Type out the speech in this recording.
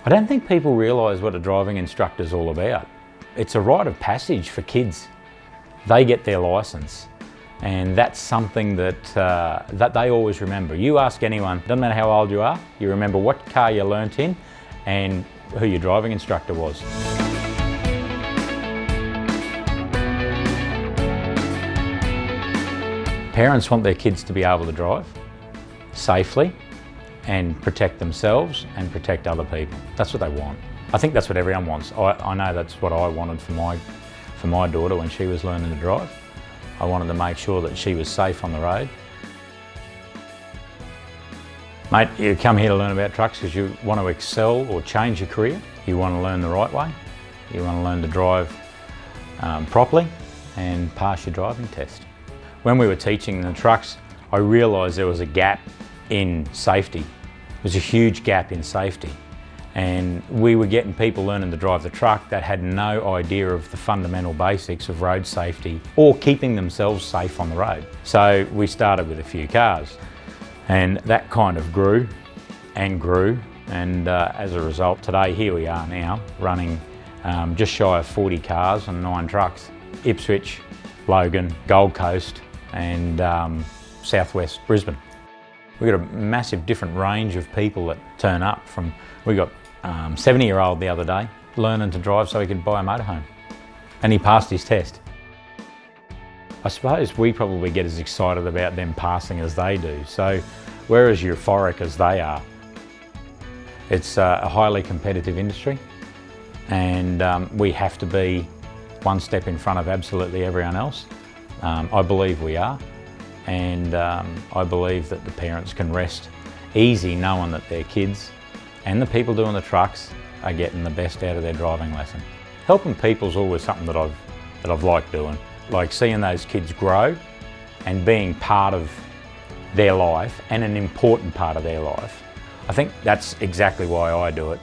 I don't think people realise what a driving instructor is all about. It's a rite of passage for kids. They get their licence, and that's something that they always remember. You ask anyone, doesn't matter how old you are, you remember what car you learnt in and who your driving instructor was. Parents want their kids to be able to drive safely and protect themselves and protect other people. That's what they want. I think that's what everyone wants. I know that's what I wanted for my daughter when she was learning to drive. I wanted to make sure that she was safe on the road. Mate, you come here to learn about trucks because you want to excel or change your career. You want to learn the right way. You want to learn to drive properly and pass your driving test. When we were teaching the trucks, I realised there was a gap in safety. There was a huge gap in safety. And we were getting people learning to drive the truck that had no idea of the fundamental basics of road safety or keeping themselves safe on the road. So we started with a few cars, and that kind of grew and grew. And as a result, today here we are now running just shy of 40 cars and 9 trucks. Ipswich, Logan, Gold Coast and southwest Brisbane. We've got a massive different range of people that turn up from, we got 70-year-old the other day learning to drive so he could buy a motorhome, and he passed his test. I suppose we probably get as excited about them passing as they do, so we're as euphoric as they are. It's a highly competitive industry, and we have to be one step in front of absolutely everyone else. I believe we are, and I believe that the parents can rest easy knowing that their kids and the people doing the trucks are getting the best out of their driving lesson. Helping people is always something that I've liked doing. Like seeing those kids grow and being part of their life and an important part of their life. I think that's exactly why I do it.